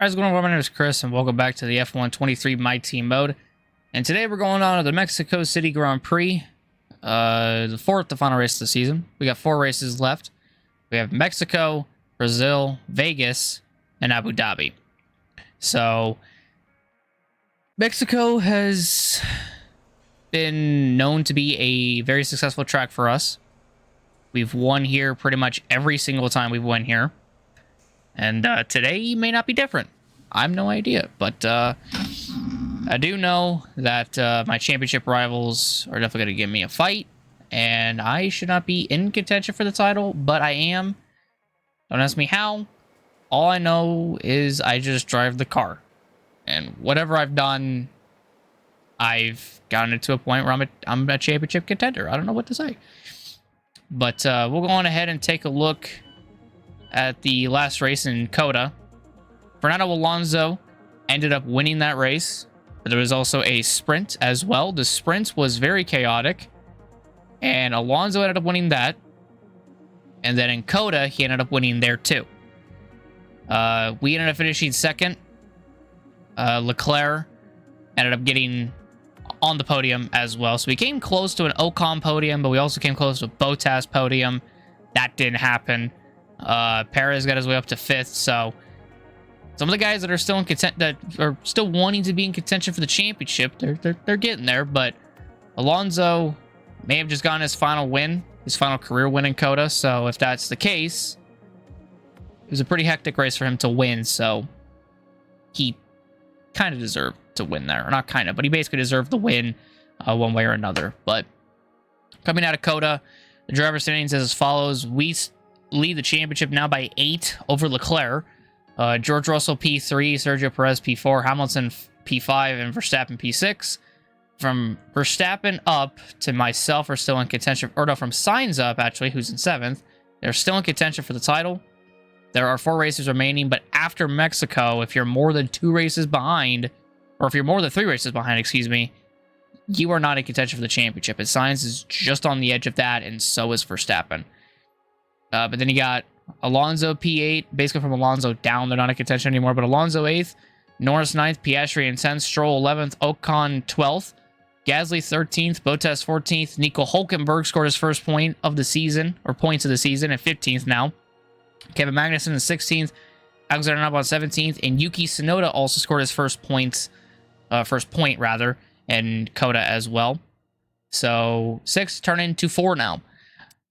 How's it going? My name is Chris, and welcome back to the F123 My Team mode. And today we're going on to the Mexico City Grand Prix, the final race of the season. We got 4 races left. We have Mexico, Brazil, Vegas, and Abu Dhabi. So, Mexico has been known to be a very successful track for us. We've won here pretty much every single time we've won here. And today may not be different. I have no idea. But I do know that my championship rivals are definitely going to give me a fight. And I should not be in contention for the title, but I am. Don't ask me how. All I know is I just drive the car. And whatever I've done, I've gotten it to a point where I'm a championship contender. I don't know what to say. But we'll go on ahead and take a look at the last race in COTA. Fernando Alonso ended up winning that race, but there was also a sprint as well. The sprint was very chaotic, and Alonso ended up winning that. And then in COTA, he ended up winning there too. We ended up finishing second. Leclerc ended up getting on the podium as well. So we came close to an Ocon podium, but we also came close to a Bottas podium. That didn't happen. Perez got his way up to 5th, so some of the guys that are still in that are still wanting to be in contention for the championship, they're getting there. But Alonso may have just gotten his final win, his final career win in COTA. So if that's the case, it was a pretty hectic race for him to win. So he kind of deserved to win there, or not kind of, but he basically deserved the win one way or another. But coming out of COTA, the driver standings is as follows. We lead the championship now by 8 over Leclerc. George Russell P3, Sergio Perez P4, Hamilton P5, and Verstappen P6. From Verstappen up to myself are still in contention, or no, from Sainz up, actually, who's in 7th. They're still in contention for the title. There are 4 races remaining, but after Mexico, if you're more than 2 races behind, or if you're more than 3 races behind, excuse me, you are not in contention for the championship. And Sainz is just on the edge of that, and so is Verstappen. But then you got Alonso P8, basically from Alonso down. They're not in contention anymore, but Alonso 8th, Norris 9th, Piastri in 10th, Stroll 11th, Ocon 12th, Gasly 13th, Bottas 14th, Nico Hülkenberg scored his first point of the season, or points of the season, at 15th now. Kevin Magnussen in 16th, Alexander Albon 17th, and Yuki Tsunoda also scored his first point in COTA as well. So 6 turn into 4 now.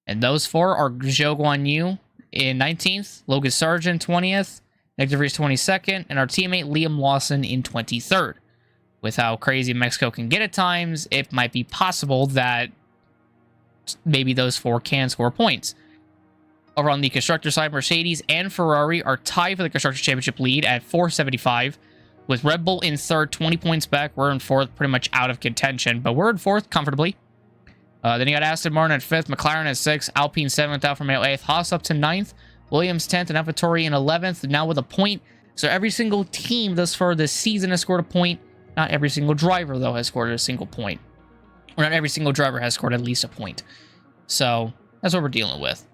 And those 4 are Zhou Guan Yu in 19th, Logan Sargent 20th, Nick DeVries 22nd, and our teammate Liam Lawson in 23rd. With how crazy Mexico can get at times, it might be possible that maybe those 4 can score points. Over on the constructor side, Mercedes and Ferrari are tied for the Constructors' Championship lead at 475, with Red Bull in 3rd, 20 points back. We're in 4th, pretty much out of contention, but we're in 4th comfortably. Then you got Aston Martin at 5th, McLaren at 6th, Alpine 7th, Alfa Romeo 8th, Haas up to 9th, Williams 10th, and AlphaTauri in 11th, now with a point. So every single team thus far this season has scored a point. Not every single driver, though, has scored a single point. Or not every single driver has scored at least a point. So that's what we're dealing with.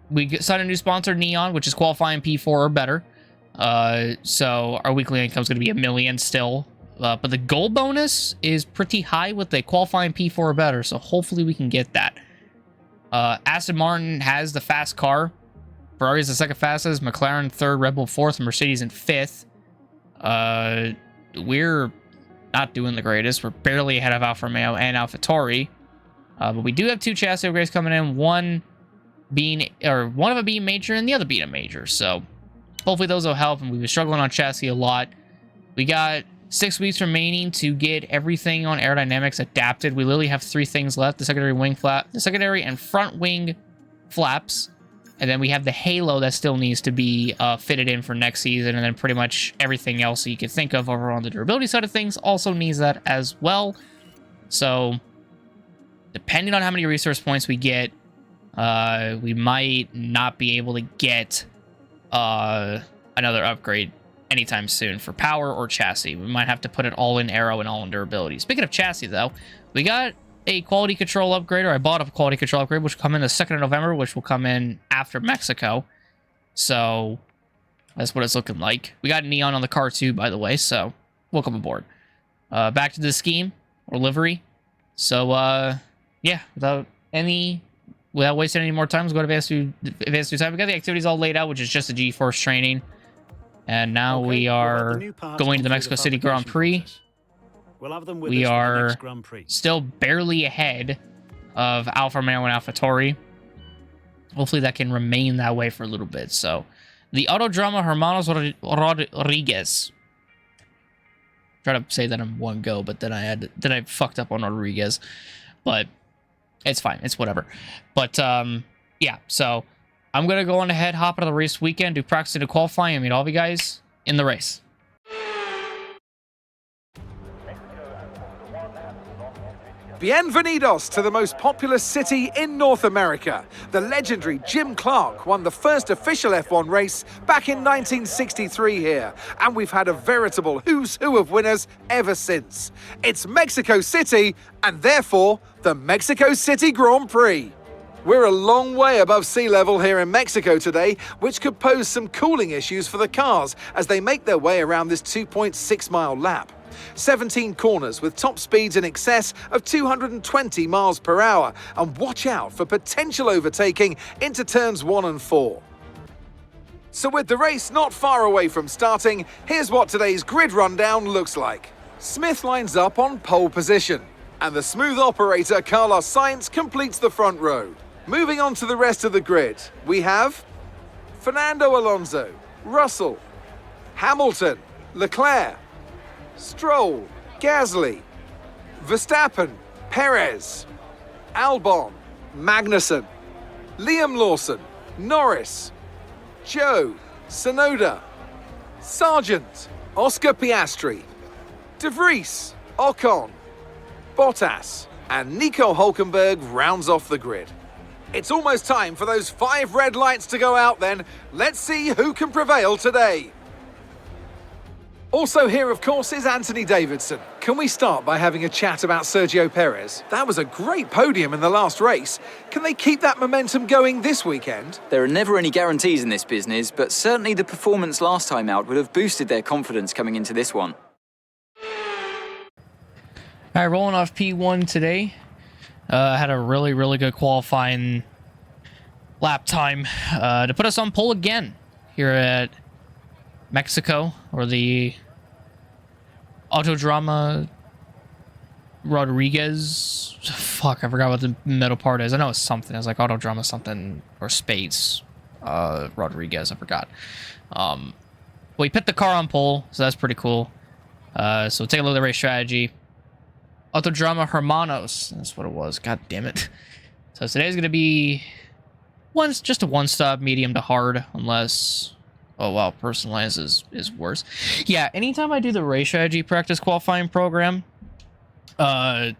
We signed a new sponsor, Neon, which is qualifying P4 or better. So our weekly income is going to be $1 million still. But the goal bonus is pretty high with the qualifying P4 or better, so hopefully we can get that. Aston Martin has the fast car. Ferrari is the 2nd fastest, McLaren 3rd, Red Bull 4th, and Mercedes in 5th. We're not doing the greatest. We're barely ahead of Alfa Romeo and AlphaTauri. But we do have 2 chassis upgrades coming in, one of them being major and the other being a major. So hopefully those will help, and we've been struggling on chassis a lot. We got 6 weeks remaining to get everything on aerodynamics adapted. We literally have 3 things left: the secondary wing flap, the secondary and front wing flaps, and then we have the halo that still needs to be fitted in for next season, and then pretty much everything else that you can think of over on the durability side of things also needs that as well. So depending on how many resource points we get, we might not be able to get another upgrade anytime soon for power or chassis. We might have to put it all in aero and all in durability. Speaking of chassis, though, we got a quality control upgrade, or I bought a quality control upgrade, which will come in the 2nd of November, which will come in after Mexico. So That's what it's looking like. We got neon on the car too, by the way, so welcome aboard. Back to the scheme or livery. So yeah, without wasting any more time, let's go to advanced time. We got the activities all laid out, which is just the G-force training. And now we are going to the Mexico City Grand Prix. We'll have them with we us for the are next Grand Prix. Still barely ahead of Alfa Romeo and AlphaTauri. Hopefully that can remain that way for a little bit. So, the Autodrama Hermanos Rodriguez. Try to say that in one go, but then I fucked up on Rodriguez. But it's fine. It's whatever. But yeah, so I'm gonna go on ahead, hop into the race weekend, do practice into qualifying, and meet all of you guys in the race. Bienvenidos to the most populous city in North America. The legendary Jim Clark won the first official F1 race back in 1963 here, and we've had a veritable who's who of winners ever since. It's Mexico City, and therefore, the Mexico City Grand Prix. We're a long way above sea level here in Mexico today, which could pose some cooling issues for the cars as they make their way around this 2.6-mile lap. 17 corners with top speeds in excess of 220 miles per hour, and watch out for potential overtaking into turns 1 and 4. So with the race not far away from starting, here's what today's grid rundown looks like. Smith lines up on pole position, and the smooth operator Carlos Sainz completes the front row. Moving on to the rest of the grid, we have Fernando Alonso, Russell, Hamilton, Leclerc, Stroll, Gasly, Verstappen, Perez, Albon, Magnussen, Liam Lawson, Norris, Joe, Tsunoda, Sargent, Oscar Piastri, De Vries, Ocon, Bottas, and Nico Hülkenberg rounds off the grid. It's almost time for those 5 red lights to go out then. Let's see who can prevail today. Also here, of course, is Anthony Davidson. Can we start by having a chat about Sergio Perez? That was a great podium in the last race. Can they keep that momentum going this weekend? There are never any guarantees in this business, but certainly the performance last time out would have boosted their confidence coming into this one. All right, rolling off P1 today. Had a really good qualifying lap time to put us on pole again here at Mexico, or the Autodrama Rodriguez. Fuck, I forgot what the middle part is. I know it's something. It's like Autodrama something or Space Rodriguez. I forgot. We put the car on pole, so that's pretty cool. So take a look at the race strategy. Autodrama Hermanos. That's what it was. God damn it. So today's gonna be just a one-stop, medium to hard, unless. Oh, wow, personalized is worse. Yeah, anytime I do the race strategy practice qualifying program, well,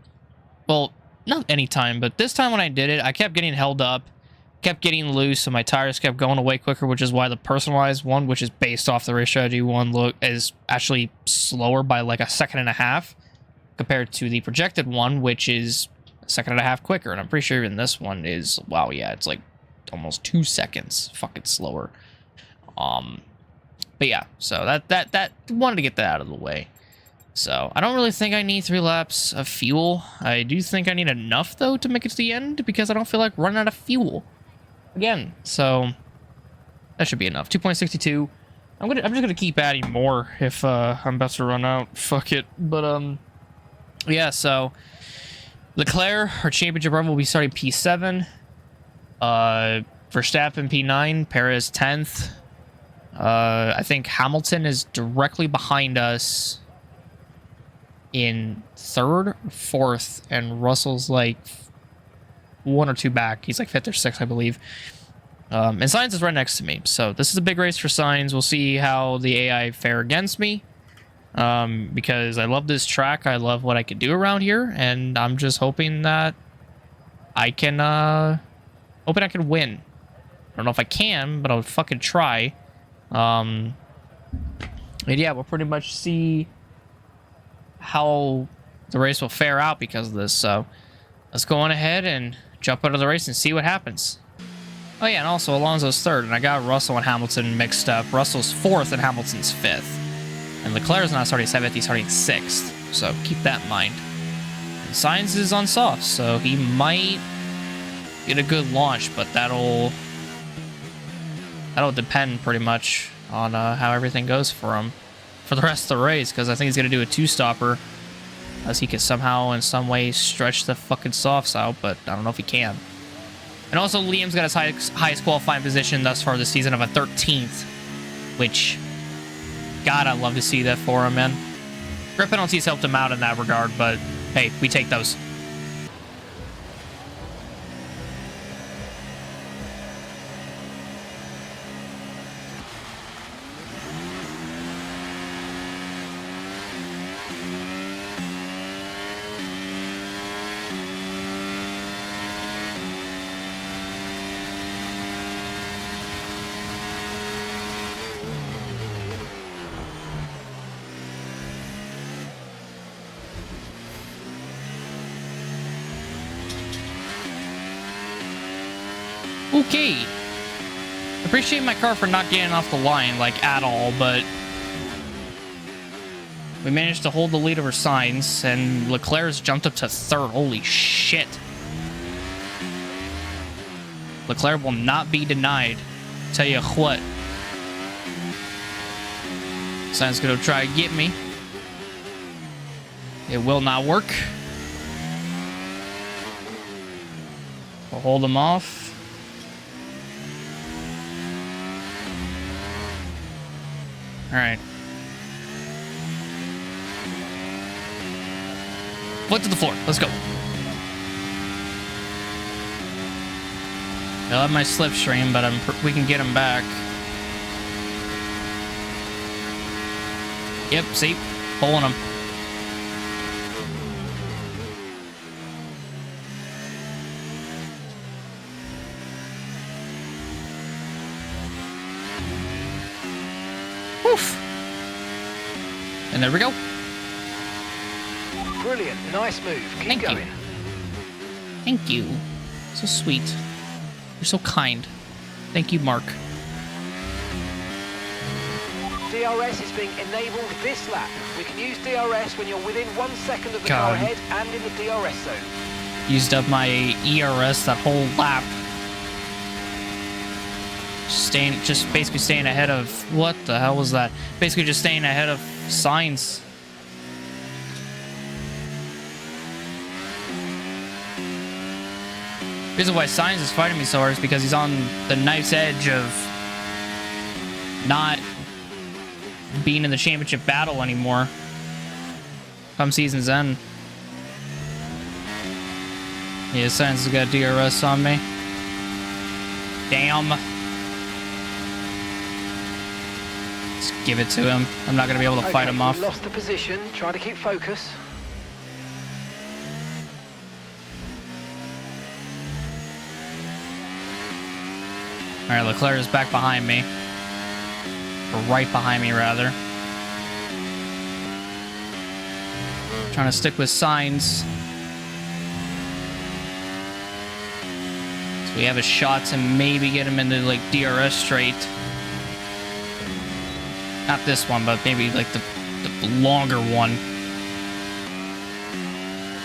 not anytime, but this time when I did it, I kept getting held up, kept getting loose, so my tires kept going away quicker, which is why the personalized one, which is based off the race strategy one, is actually slower by like a second and a half, compared to the projected one, which is a second and a half quicker, and I'm pretty sure even this one is, wow, yeah, it's like almost 2 seconds fucking slower. But yeah, so that wanted to get that out of the way. So I don't really think I need 3 laps of fuel. I do think I need enough though to make it to the end, because I don't feel like running out of fuel again. So that should be enough. 2.62. I'm just gonna keep adding more if I'm about to run out. Fuck it. But yeah. So Leclerc, our championship rival, will be starting P7. Verstappen P9. Perez 10th. I think Hamilton is directly behind us in 3rd or 4th, and Russell's like 1 or 2 back. He's like 5th or 6th, I believe. And Sainz is right next to me. So this is a big race for Sainz. We'll see how the AI fare against me. Because I love this track. I love what I can do around here, and I'm just hoping that I can win. I don't know if I can, but I'll fucking try. And yeah, we'll pretty much see how the race will fare out because of this. So let's go on ahead and jump out of the race and see what happens. Oh yeah, and also Alonso's third, and I got Russell and Hamilton mixed up. Russell's fourth and Hamilton's fifth. And Leclerc's not starting seventh, he's starting sixth. So keep that in mind. And Sainz is on soft, so he might get a good launch, but that'll depend pretty much on how everything goes for him for the rest of the race, because I think he's going to do a two-stopper unless he can somehow in some way stretch the fucking softs out, but I don't know if he can. And also Liam's got his highest qualifying position thus far this season of a 13th, which, God, I'd love to see that for him, man. Grip penalties helped him out in that regard, but hey, we take those. Okay. Appreciate my car for not getting off the line, like, at all, but we managed to hold the lead over Sainz, and Leclerc's jumped up to third. Holy shit. Leclerc will not be denied. Tell you what. Sainz gonna try to get me. It will not work. We'll hold him off. All right. Foot to the floor. Let's go. I love my slipstream, but we can get him back. Yep, see? Pulling him. Woof. And there we go. Brilliant. Nice move. Keep going. Thank you. So sweet. You're so kind. Thank you, Mark. DRS is being enabled this lap. We can use DRS when you're within 1 second of the car ahead and in the DRS zone. Used up my ERS that whole lap. Just basically staying ahead of... What the hell was that? Basically just staying ahead of Sainz. The reason why Sainz is fighting me so hard is because he's on the knife's edge of not being in the championship battle anymore come season's end. Yeah, Sainz has got DRS on me. Damn. Let's give it to him. I'm not going to be able to fight him off. Lost the position. Try to keep focus. All right, Leclerc is back behind me. Or right behind me, rather. Trying to stick with Sainz. So we have a shot to maybe get him into, like, DRS straight. Not this one, but maybe, like, the longer one.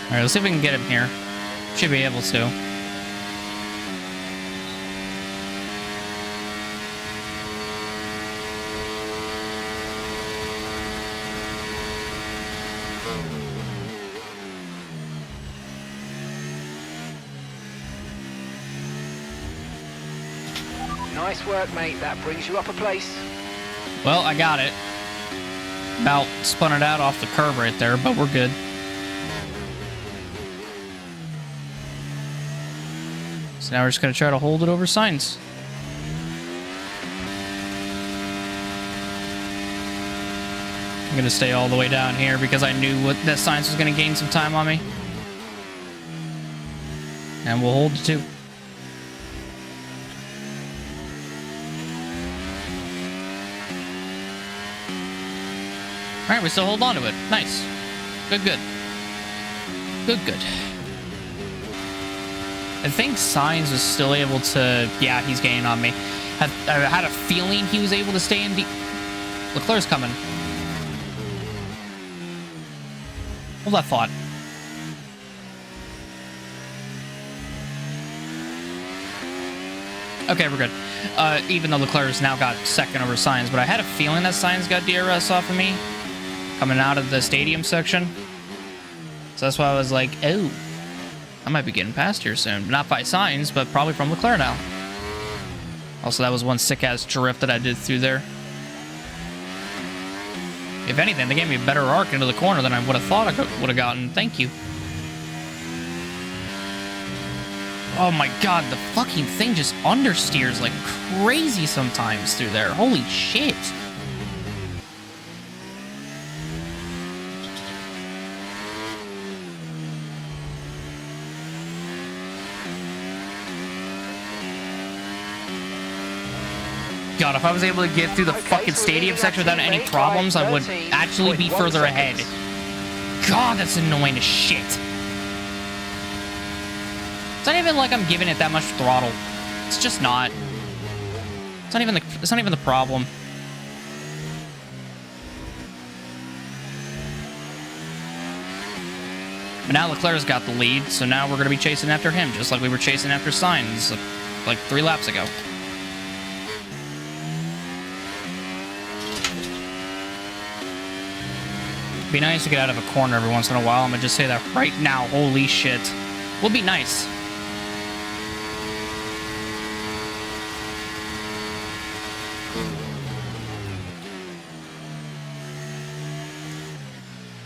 All right, let's see if we can get him here. Should be able to. Nice work, mate. That brings you up a place. Well, I got it. About spun it out off the curb right there, but we're good. So now we're just going to try to hold it over Sainz. I'm going to stay all the way down here because I knew that Sainz was going to gain some time on me. And we'll hold the two. All right, we still hold on to it. Nice. Good, good. Good, good. I think Sainz was still able to... Yeah, he's gaining on me. I had a feeling he was able to stay in... Leclerc's coming. Hold that thought. Okay, we're good. Even though Leclerc's now got second over Sainz, but I had a feeling that Sainz got DRS off of me coming out of the stadium section. So that's why I was like, oh, I might be getting past here soon. Not by Sainz, but probably from Leclerc now. Also, that was one sick-ass drift that I did through there. If anything, they gave me a better arc into the corner than I would have thought I would have gotten. Thank you. Oh my god, the fucking thing just understeers like crazy sometimes through there. Holy shit. God, if I was able to get through the fucking stadium section without any problems, I would actually be further ahead. God, that's annoying as shit. It's not even like I'm giving it that much throttle. It's just not. It's not even the problem. But now Leclerc's got the lead, so now we're going to be chasing after him, just like we were chasing after Sainz like 3 laps ago. Be nice to get out of a corner every once in a while. I'm gonna just say that right now. Holy shit. Will be nice.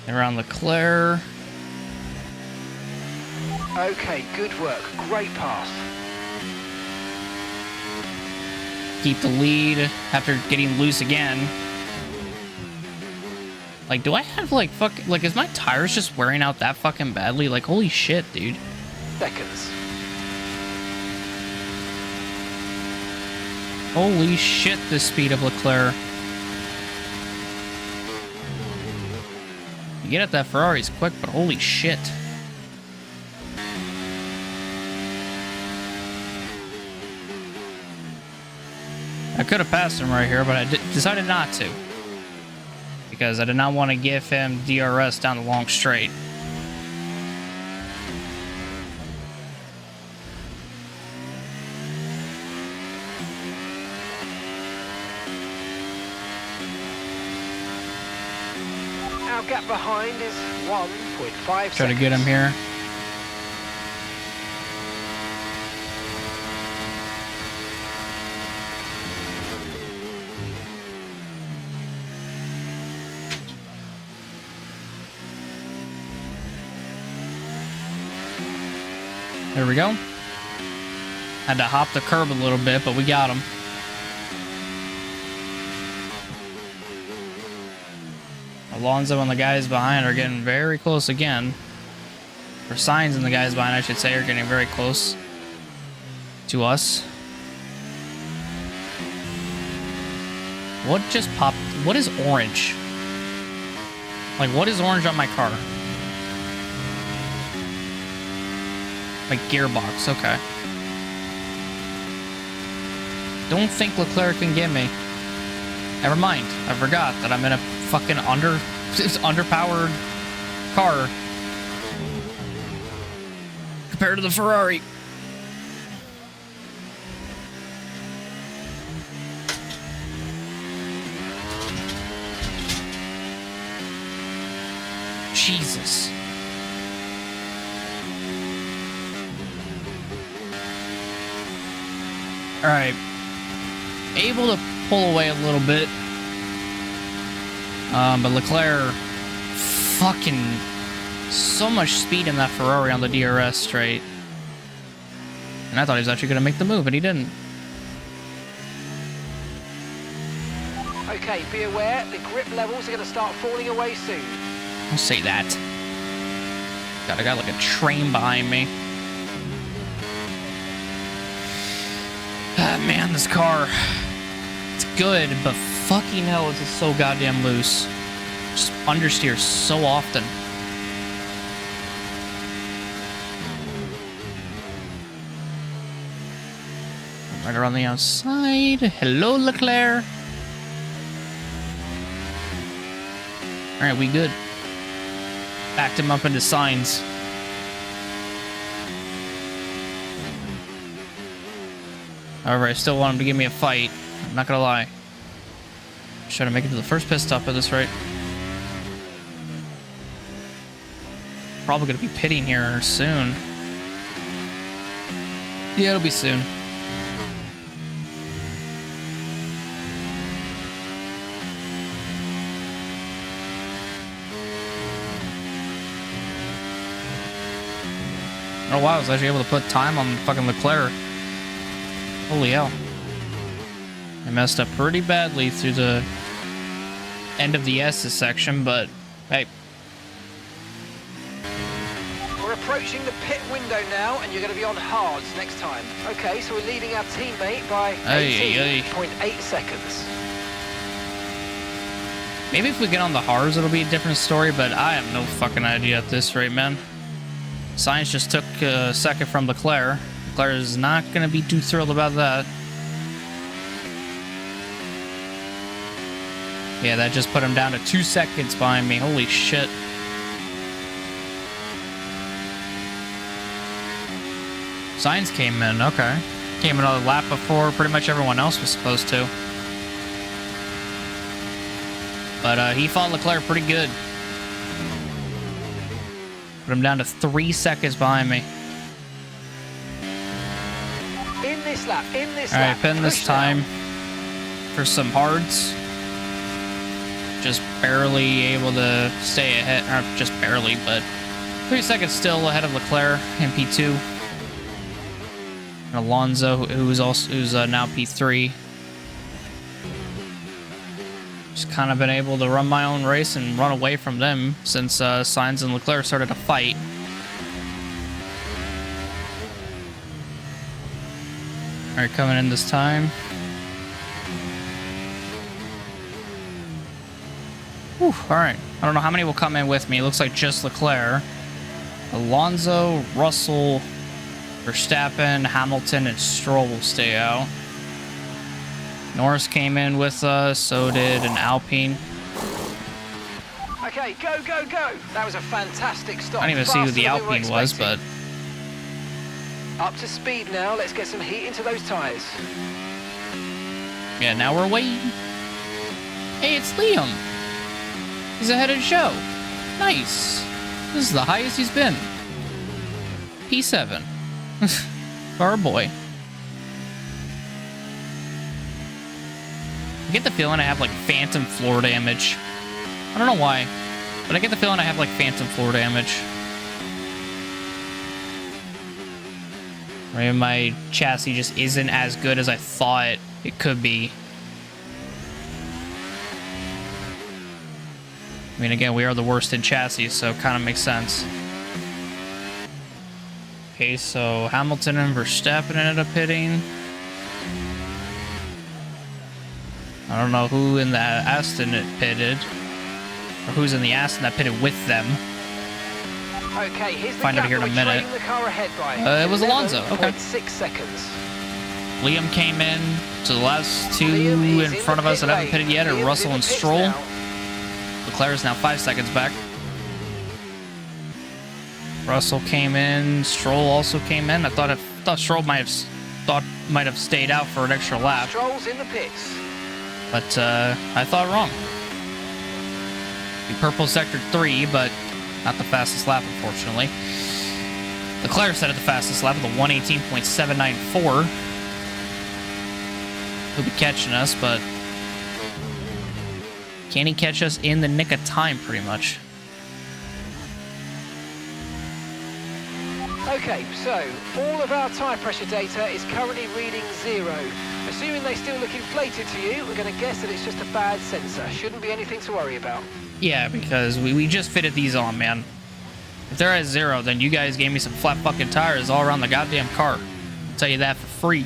Around Leclerc. Okay, good work. Great pass. Keep the lead after getting loose again. Like, do I have, like, like, is my tires just wearing out that fucking badly? Like, holy shit, dude. Seconds. Holy shit, the speed of Leclerc. You get at that Ferrari's quick, but holy shit. I could have passed him right here, but I decided not to. Because I did not want to give him DRS down the long straight. Our gap behind is 1.5 seconds. Try to get him here. There we go. Had to hop the curb a little bit, but we got him. Alonso and the guys behind are getting very close again. Or Sainz and the guys behind, I should say, are getting very close to us. What just popped? What is orange? Like, what is orange on my car? Like gearbox, okay. Don't think Leclerc can get me. Never mind. I forgot that I'm in a fucking underpowered car compared to the Ferrari. Jesus. All right, able to pull away a little bit, but Leclerc, fucking so much speed in that Ferrari on the DRS straight, and I thought he was actually going to make the move, and he didn't. Okay, be aware, the grip levels are going to start falling away soon. Don't say that. God, I got like a train behind me. Ah, man, this car, it's good, but fucking hell, it's so goddamn loose. Just understeers so often. Right around the outside. Hello, Leclerc. All right, we good. Backed him up into signs. However, I still want him to give me a fight. I'm not gonna lie. Try to make it to the first pit stop at this rate. Probably gonna be pitting here soon. Yeah, it'll be soon. Oh wow, I was actually able to put time on fucking Leclerc. Holy hell. I messed up pretty badly through the end of the S's section, but hey. We're approaching the pit window now, and you're going to be on hards next time. Okay, so we're leading our teammate by 18.8 seconds. Maybe if we get on the hards, it'll be a different story, but I have no fucking idea at this rate, man. Sainz just took a second from Leclerc. Leclerc is not going to be too thrilled about that. Yeah, that just put him down to 2 seconds behind me. Holy shit. Sainz came in, okay. Came another lap before pretty much everyone else was supposed to. But he fought Leclerc pretty good. Put him down to 3 seconds behind me. In this lap, All right, pin this time for some hards. Just barely able to stay ahead, or just barely, but 3 seconds still ahead of Leclerc in P2. And Alonso, who's now P3. Just kind of been able to run my own race and run away from them since Sainz and Leclerc started a fight. All right, coming in this time. Whew, all right. I don't know how many will come in with me. It looks like just Leclerc. Alonso, Russell, Verstappen, Hamilton, and Stroll will stay out. Norris came in with us, so did an Alpine. Okay, go, go, go. That was a fantastic stop. I didn't even see who the Alpine was, but... Up to speed now. Let's get some heat into those tyres. Yeah, now we're waiting. Hey, it's Liam. He's ahead of the show. Nice. This is the highest he's been. P7. For our boy. I get the feeling I have like phantom floor damage. I don't know why, but I get the feeling I have like phantom floor damage. Maybe my chassis just isn't as good as I thought it could be. I mean, again, we are the worst in chassis, so it kind of makes sense. Okay, so Hamilton and Verstappen ended up hitting. I don't know who in the Aston it pitted, or who's in the Aston that pitted with them. Okay, here's the Find out here in a minute. The car ahead by It was Alonso. Okay. 6 seconds. Liam came in to the last two in front of us that haven't pitted yet, are Russell and Stroll. Leclerc is now 5 seconds back. Russell came in. Stroll also came in. I thought Stroll might have stayed out for an extra lap. Stroll's in the pits. But I thought wrong. The purple sector 3, but not the fastest lap, unfortunately. Leclerc set at the fastest lap with a 118.794. He'll be catching us, but can he catch us in the nick of time, pretty much? Okay, so all of our tyre pressure data is currently reading 0. Assuming they still look inflated to you, we're going to guess that it's just a bad sensor. Shouldn't be anything to worry about. Yeah, because we just fitted these on, man. If they're at 0, then you guys gave me some flat fucking tires all around the goddamn car. I'll tell you that for free.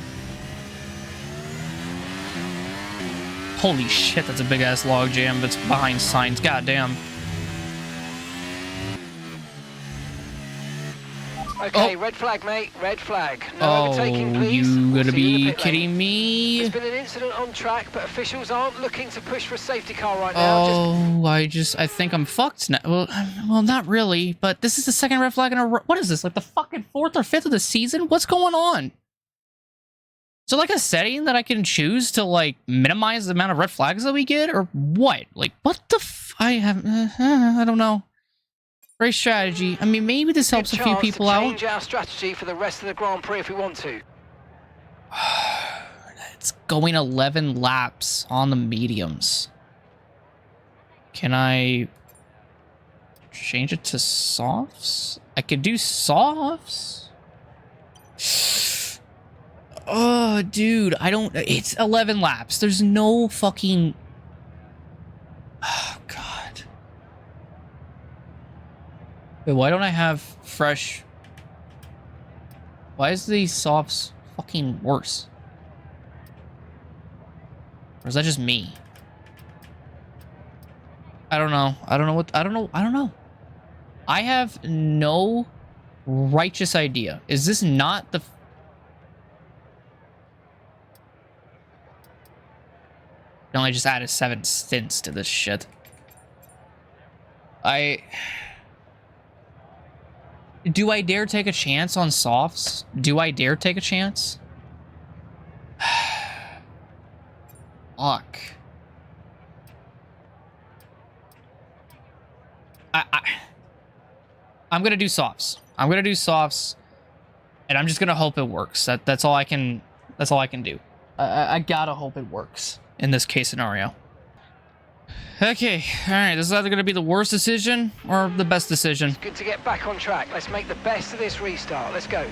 Holy shit, that's a big-ass log jam that's behind Sainz. Goddamn. Okay, Oh. red flag, mate. Red flag. No overtaking, please. You We'll gonna see you in the be pit lane. kidding me? There's been an incident on track, but officials aren't looking to push for a safety car right now. Oh, I think I'm fucked now. Well, not really, but this is the second red flag in a row. What is this, like the fucking 4th or 5th of the season? What's going on? So, like a setting that I can choose to, like, minimize the amount of red flags that we get? Or what? Like, what the I don't know. Great strategy. I mean, maybe this helps a few people out. Change our strategy for the rest of the Grand Prix if we want to. It's going 11 laps on the mediums. Can I change it to softs? I could do softs. Oh, dude, I don't... It's 11 laps. There's no fucking... Oh, God. Wait, why don't I have fresh... Why is the softs fucking worse? Or is that just me? I don't know. I don't know. I have no righteous idea. Is this not the... No, I just added 7 stints to this shit. Do I dare take a chance on softs? Do I dare take a chance? Fuck. I'm gonna do softs. And I'm just gonna hope it works. That's all I can do. I gotta hope it works in this case scenario. Okay, alright, this is either gonna be the worst decision or the best decision. It's good to get back on track. Let's make the best of this restart. Let's go.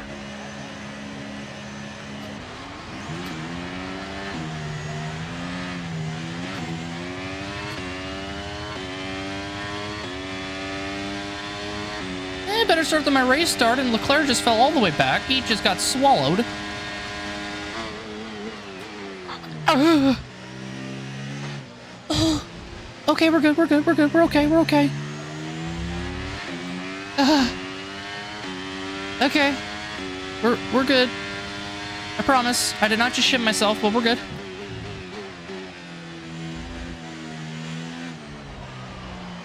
Better start than my race start, and Leclerc just fell all the way back. He just got swallowed. Okay, we're good, we're okay. Okay. We're good. I promise. I did not just shit myself, but we're good.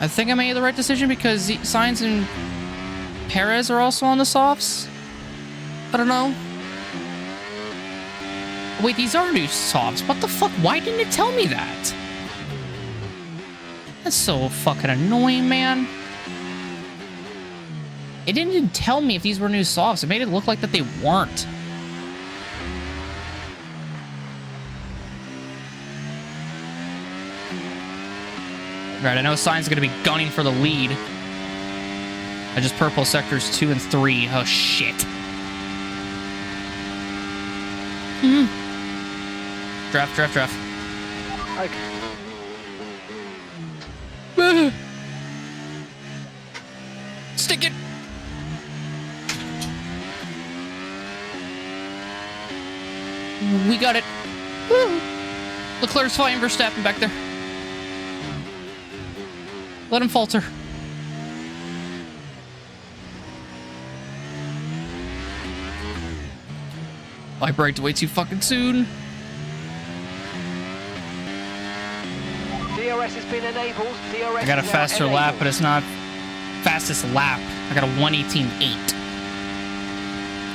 I think I made the right decision because Sainz and Perez are also on the softs. I don't know. Wait, these are new softs. What the fuck? Why didn't it tell me that? That's so fucking annoying, man. It didn't even tell me if these were new softs. It made it look like that they weren't. Right, I know Sainz is going to be gunning for the lead. I just purple sectors 2 and 3. Oh, shit. Draft. Okay. Stick it. We got it. Woo. Leclerc's fighting Verstappen back there. Let him falter. I braked way too fucking soon. DRS has been enabled. DRS I got a is now faster lap, enabled. but it's not fastest lap. I got a 1:18.8.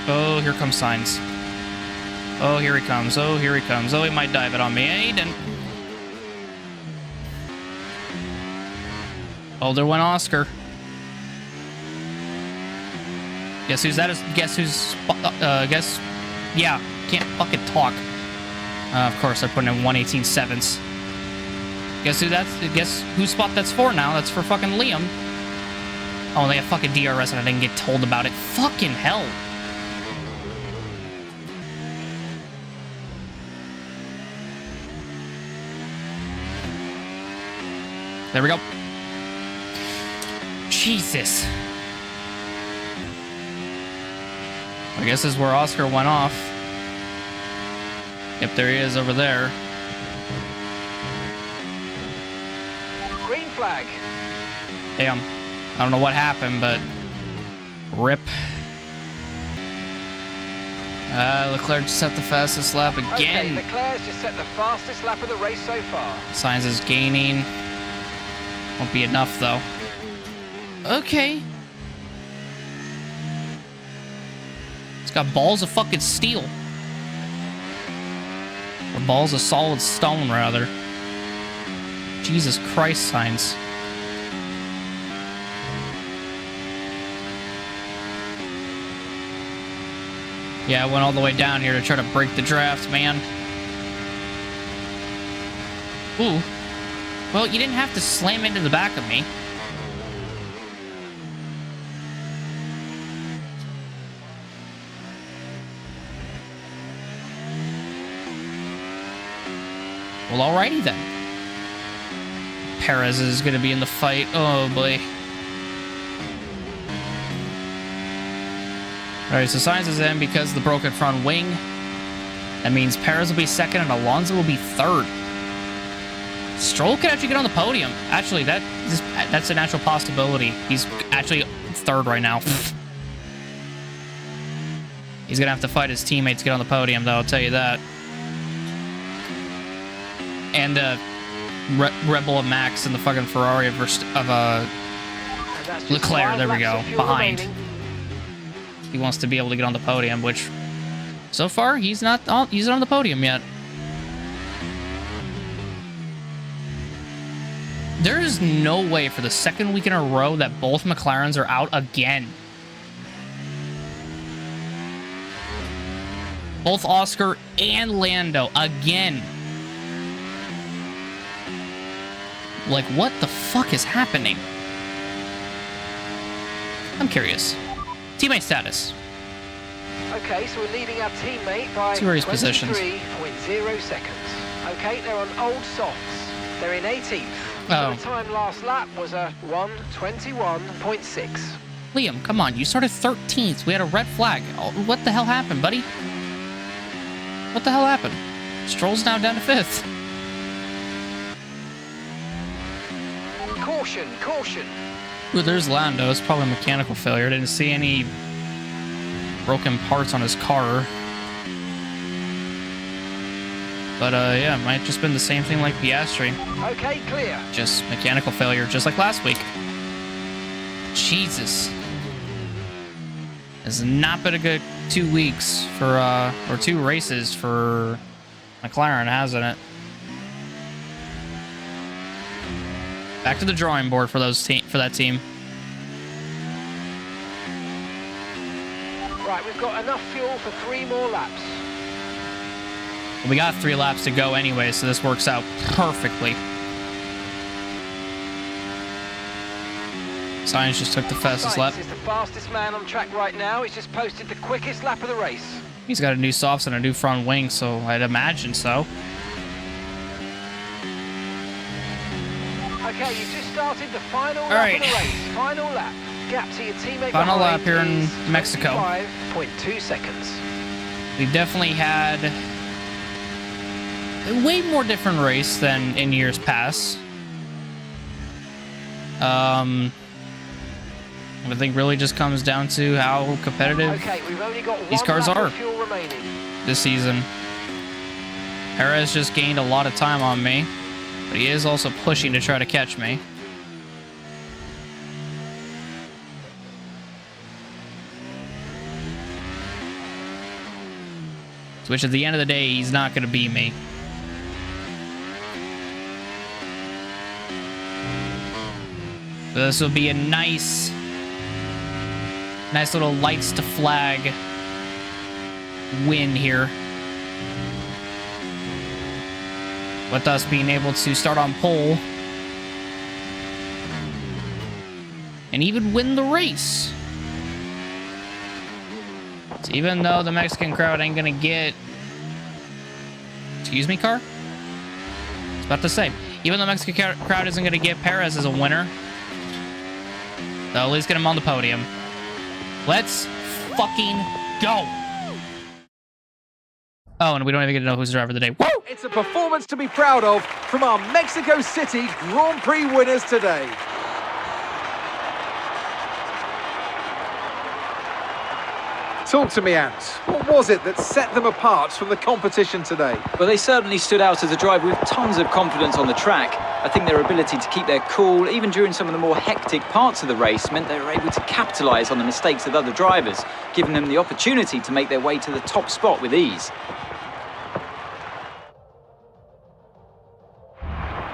Oh, here comes Sainz. Oh, here he comes. Oh, he might dive it on me. He didn't. Oh, there went Oscar. Guess who's that? Guess. Yeah, can't fucking talk. Of course, they're putting in 1:18.7. Guess whose spot that's for now? That's for fucking Liam. Oh, they have fucking DRS and I didn't get told about it. Fucking hell. There we go. Jesus. I guess this is where Oscar went off. Yep, there he is over there. Green flag. Damn. I don't know what happened, but rip. Leclerc just set the fastest lap Okay, again. Leclerc's just set the fastest lap of the race so far. Sainz is gaining. Won't be enough, though. Okay. It's got balls of fucking steel. Or balls of solid stone, rather. Jesus Christ, Sainz. Yeah, I went all the way down here to try to break the draft, man. Ooh. Well, you didn't have to slam into the back of me. Well, alrighty then. Perez is going to be in the fight. Oh, boy. Alright, so Sainz is in because of the broken front wing. That means Perez will be second and Alonso will be third. Stroll could actually get on the podium. Actually, that's a natural possibility. He's actually third right now. He's going to have to fight his teammates to get on the podium, though, I'll tell you that. And Red Bull and Max in the fucking Ferrari of Leclerc. There we go. Behind. He wants to be able to get on the podium, which so far he's not on the podium yet. There is no way for the second week in a row that both McLarens are out again. Both Oscar and Lando again. Like, what the fuck is happening? I'm curious. Teammate status. Okay, so we're leading our teammate by 23.0 seconds. Okay, they're on old softs. They're in 18th. Oh. The time last lap was a 1:21.6. Liam, come on. You started 13th. We had a red flag. Oh, what the hell happened, buddy? What the hell happened? Stroll's now down to 5th. Caution, caution. Ooh, there's Lando. It's probably a mechanical failure. Didn't see any broken parts on his car. But, yeah, it might have just been the same thing like Piastri. Okay, clear. Just mechanical failure, just like last week. Jesus. It's not been a good 2 weeks for, or 2 races for McLaren, hasn't it? Back to the drawing board for that team. Right, we've got enough fuel for 3 more laps. We got 3 laps to go anyway, so this works out perfectly. Sainz just took the fastest lap. Sainz is the fastest man on track right now. He's just posted the quickest lap of the race. He's got a new softs and a new front wing, so I'd imagine so. Okay, you just started the final lap right. of the race. Final lap. Gap to your teammate Final lap here in is Mexico. 5.2 seconds. We definitely had a way more different race than in years past. I think really just comes down to how competitive We've only got these cars lap are of fuel remaining. this season. Perez just gained a lot of time on me, but he is also pushing to try to catch me. Which at the end of the day, he's not going to beat me. So this will be a nice little lights to flag win here. With us being able to start on pole and even win the race. So even though the Mexican crowd ain't gonna get... Excuse me, car? I was about to say. Even though the Mexican crowd isn't gonna get Perez as a winner, they'll at least get him on the podium. Let's fucking go! Oh, and we don't even get to know who's the driver of the day. Woo! It's a performance to be proud of from our Mexico City Grand Prix winners today. Talk to me, Ant. What was it that set them apart from the competition today? Well, they certainly stood out as a driver with tons of confidence on the track. I think their ability to keep their cool, even during some of the more hectic parts of the race, meant they were able to capitalise on the mistakes of other drivers, giving them the opportunity to make their way to the top spot with ease.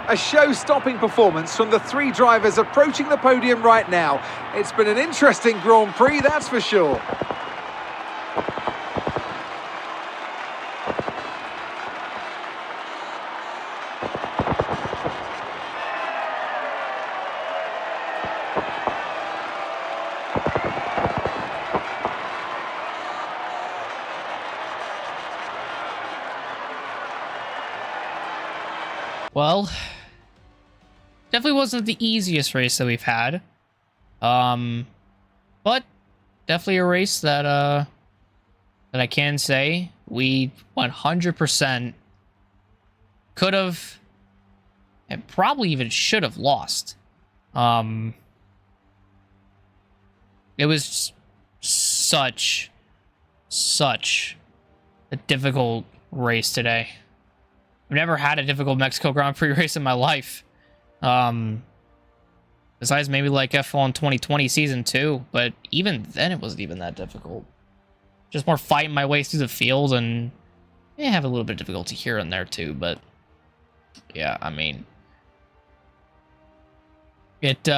A show-stopping performance from the three drivers approaching the podium right now. It's been an interesting Grand Prix, that's for sure. Well, definitely wasn't the easiest race that we've had. But definitely a race that that I can say we 100% could have and probably even should have lost. It was such a difficult race today. I've never had a difficult Mexico Grand Prix race in my life. Besides maybe like F1 2020 Season 2. But even then, it wasn't even that difficult. Just more fighting my way through the field and... yeah, have a little bit of difficulty here and there too, but... yeah, I mean... it's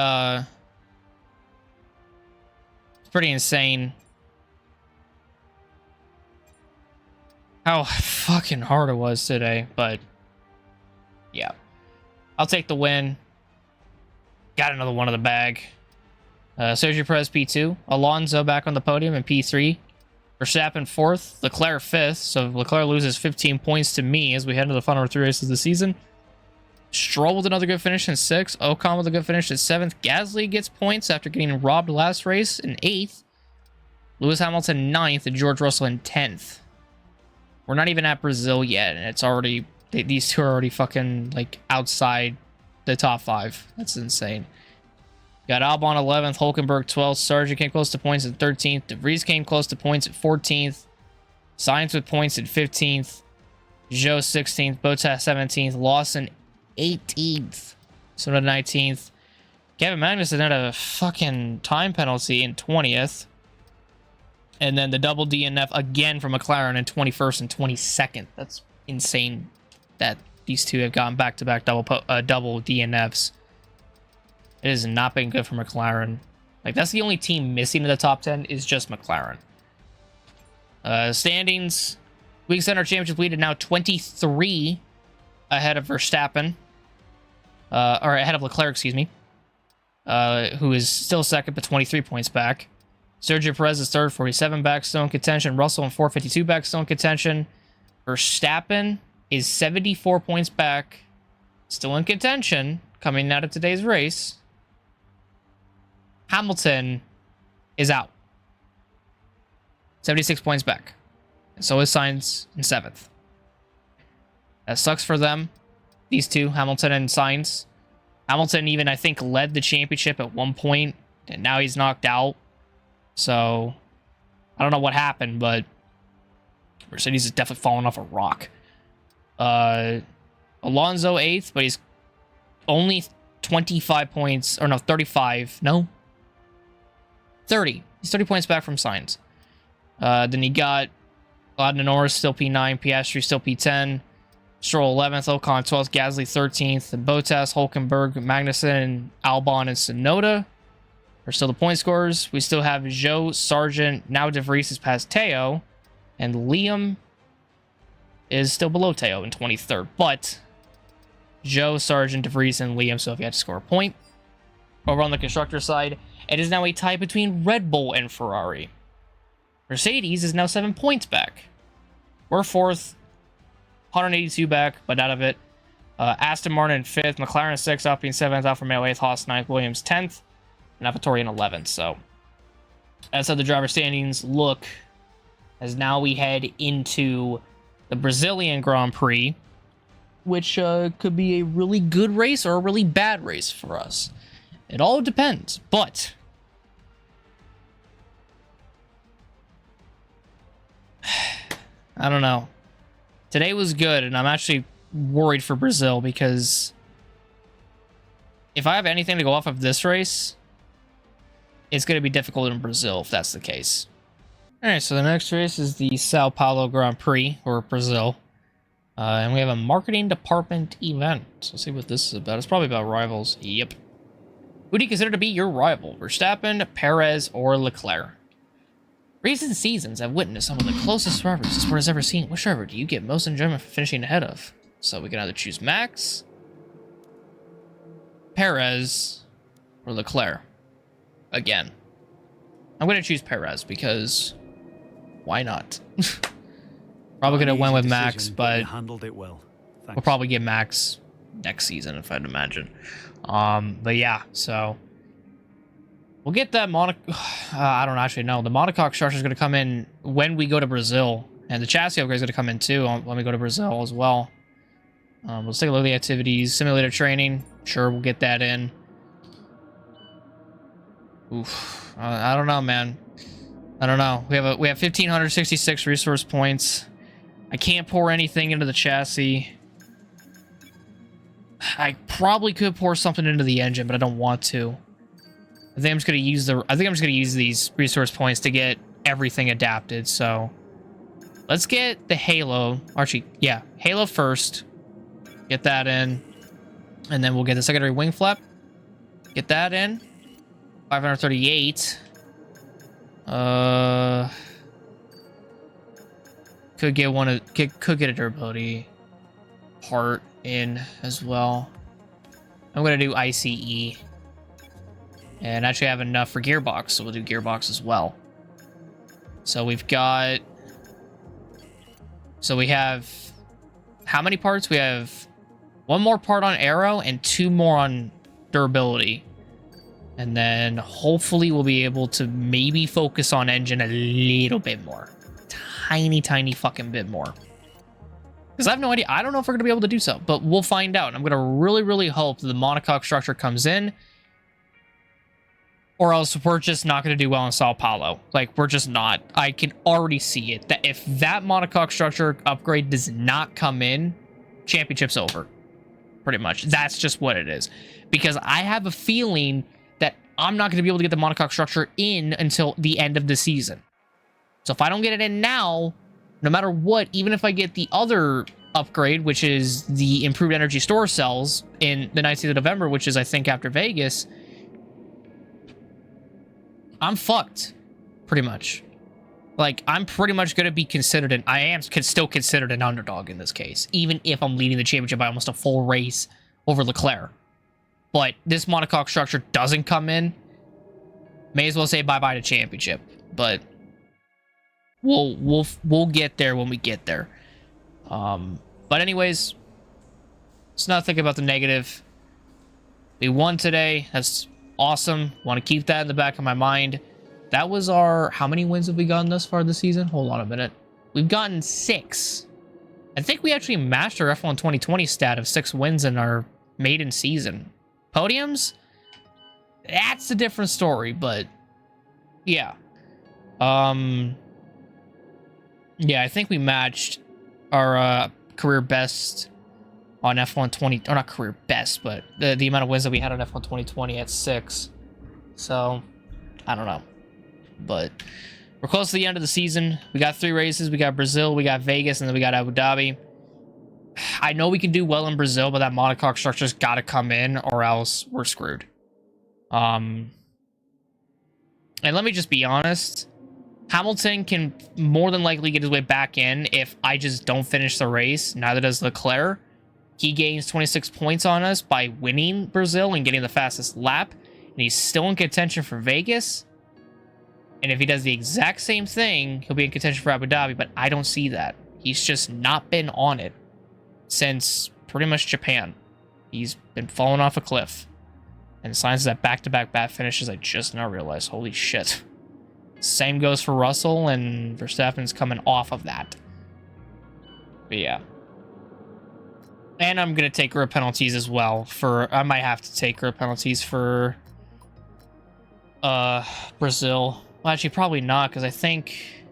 pretty insane how fucking hard it was today, but yeah. I'll take the win. Got another one in the bag. Sergio Perez P2. Alonso back on the podium in P3. Verstappen 4th. Leclerc 5th. So Leclerc loses 15 points to me as we head into the final 3 races of the season. Stroll with another good finish in 6th. Ocon with a good finish in 7th. Gasly gets points after getting robbed last race in 8th. Lewis Hamilton 9th and George Russell in 10th. We're not even at Brazil yet, and it's already... these two are already fucking, like, outside the top 5. That's insane. Got Albon 11th, Hulkenberg 12th, Sargent came close to points at 13th, De Vries came close to points at 14th, Sainz with points at 15th, Zhou 16th, Bottas 17th, Lawson 18th, Sonoda 19th. Kevin Magnussen had a fucking time penalty in 20th. And then the double DNF again from McLaren in 21st and 22nd. That's insane that these two have gotten back-to-back double DNFs. It has not been good for McLaren. Like, that's the only team missing in the top 10 is just McLaren. Standings. Week Center Championship lead is now 23 ahead of Verstappen. Or ahead of Leclerc, excuse me. Who is still second, but 23 points back. Sergio Perez is third, 47 back, still in contention. Russell in 452 back, still in contention. Verstappen is 74 points back, still in contention, coming out of today's race. Hamilton is out. 76 points back. And so is Sainz in 7th. That sucks for them. These two, Hamilton and Sainz. Hamilton even, I think, led the championship at one point, and now he's knocked out. So, I don't know what happened, but Mercedes is definitely falling off a rock. Alonso 8th, but he's only 25 points, or no, 35, no? 30. He's 30 points back from Sainz. Then you got Lando Norris still P9, Piastri still P10, Stroll 11th, Ocon 12th, Gasly 13th, and Bottas, Hulkenberg, Magnussen, Albon, and Sonoda are still the point scorers. We still have Zhou, Sargent, now De Vries is past Teo, and Liam is still below Teo in 23rd. But Zhou, Sargent, De Vries, and Liam, so if you had to score a point. Over on the constructor side, it is now a tie between Red Bull and Ferrari. Mercedes is now 7 points back. We're 4th, 182 back, but out of it. Aston Martin in 5th, McLaren 6th, Alpine 7th, Alfa Romeo 8th, Haas 9th, Williams 10th, and AlphaTauri in 11th. So that's how the driver standings look as now we head into the Brazilian Grand Prix, which could be a really good race or a really bad race for us. It all depends, but I don't know. Today was good, and I'm actually worried for Brazil because if I have anything to go off of this race, it's going to be difficult in Brazil if that's the case. All right, so the next race is the Sao Paulo Grand Prix, or Brazil. And we have a marketing department event. So let's see what this is about. It's probably about rivals. Yep. Who do you consider to be your rival? Verstappen, Perez, or Leclerc? Recent seasons have witnessed some of the closest rivals the sport has ever seen. Which driver do you get most enjoyment for finishing ahead of? So we can either choose Max, Perez, or Leclerc. Again. I'm going to choose Perez because why not? Probably going to win with Max, but handled it well. we'll probably get Max next season, if I'd imagine. But yeah, so we'll get that I don't actually know. The monocoque structure is going to come in when we go to Brazil, and the chassis upgrade is going to come in too when we go to Brazil as well. Let's take a look at the activities. Simulator training, sure, we'll get that in. Oof, I don't know, man. I don't know. We have 1,566 resource points. I can't pour anything into the chassis. I probably could pour something into the engine, but I don't want to. I think I'm just gonna use these resource points to get everything adapted. So let's get the Halo. Actually, yeah, Halo first. Get that in, and then we'll get the secondary wing flap. Get that in. 538. Could get a durability part in as well. I'm gonna do ICE, and actually have enough for gearbox, so we'll do gearbox as well. So we have how many parts? We have one more part on aero and 2 more on durability. And then hopefully we'll be able to maybe focus on engine a little bit more. Tiny fucking bit more. Because I have no idea. I don't know if we're going to be able to do so, but we'll find out. I'm going to really hope that the monocoque structure comes in, or else we're just not going to do well in Sao Paulo. Like, we're just not. I can already see it. That if that monocoque structure upgrade does not come in, championship's over. Pretty much. That's just what it is. Because I have a feeling that I'm not going to be able to get the monocoque structure in until the end of the season. So if I don't get it in now, no matter what, even if I get the other upgrade, which is the improved energy store cells in the 19th of November, which is, I think, after Vegas, I'm fucked, pretty much. Like, I'm pretty much going to be considered I am still considered an underdog in this case, even if I'm leading the championship by almost a full race over Leclerc. But this monocoque structure doesn't come in, may as well say bye-bye to championship. But we'll get there when we get there. But anyways, let's not think about the negative. We won today. That's awesome. Want to keep that in the back of my mind. That was our... How many wins have we gotten thus far this season? Hold on a minute. We've gotten 6. I think we actually matched our F1 2020 stat of 6 wins in our maiden season. Podiums? That's a different story, but... Yeah. Yeah, I think we matched our career best on F1 20... Or not career best, but the amount of wins that we had on F1 2020 at 6. So, I don't know. But we're close to the end of the season. We got 3 races. We got Brazil, we got Vegas, and then we got Abu Dhabi. I know we can do well in Brazil, but that monocoque structure's got to come in, or else we're screwed. And let me just be honest. Hamilton can more than likely get his way back in if I just don't finish the race. Neither does Leclerc. He gains 26 points on us by winning Brazil and getting the fastest lap. And he's still in contention for Vegas. And if he does the exact same thing, he'll be in contention for Abu Dhabi. But I don't see that. He's just not been on it since pretty much Japan. He's been falling off a cliff. And signs that back-to-back bad finishes, I just now realized. Holy shit. Same goes for Russell, and Verstappen's coming off of that. But yeah. And I'm going to take grid penalties as well. I might have to take grid penalties for Brazil. Well, actually, probably not, because I think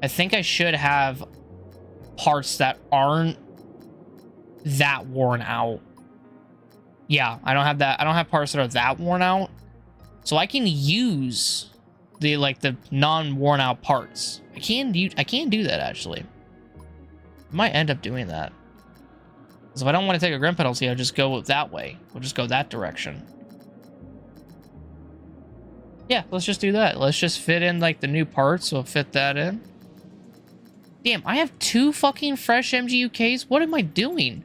I think I should have parts that aren't that worn out. Yeah, I don't have that. I don't have parts that are that worn out. So I can use the non-worn out parts. I can do that actually. I might end up doing that. Because if I don't want to take a grim penalty, I'll just go that way. We'll just go that direction. Yeah, let's just do that. Let's just fit in like the new parts. We'll fit that in. Damn, I have 2 fucking fresh MGUKs. What am I doing?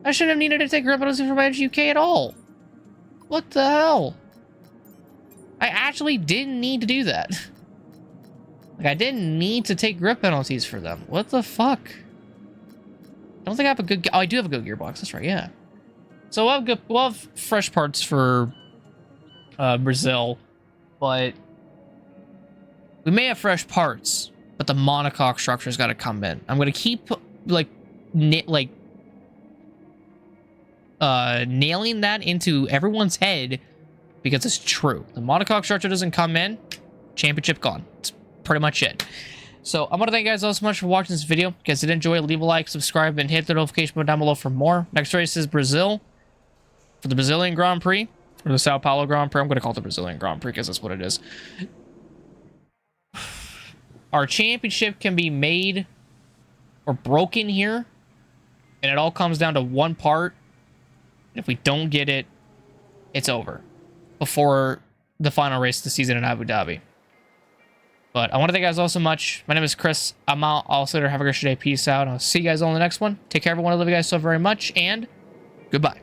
I shouldn't have needed to take grip penalty for my MGUK at all. What the hell? I actually didn't need to do that. Like, I didn't need to take grip penalties for them. What the fuck? I don't think I have a good... Oh, I do have a good gearbox. That's right, yeah. So we'll have fresh parts for Brazil, but we may have fresh parts, but the monocoque structure's got to come in. I'm going to keep, nailing that into everyone's head because it's true. The monocoque structure doesn't come in, championship gone. It's pretty much it. So I'm going to thank you guys all so much for watching this video. If you guys did enjoy, leave a like, subscribe, and hit the notification button down below for more. Next race is Brazil for the Brazilian Grand Prix, or the Sao Paulo Grand Prix. I'm going to call it the Brazilian Grand Prix because that's what it is. Our championship can be made or broken here, and it all comes down to one part. If we don't get it, it's over before the final race of the season in Abu Dhabi. But I want to thank you guys all so much. My name is Chris. I'm out. I'll see you later. Have a great day. Peace out. I'll see you guys all in the next one. Take care, everyone. I love you guys so very much, and goodbye.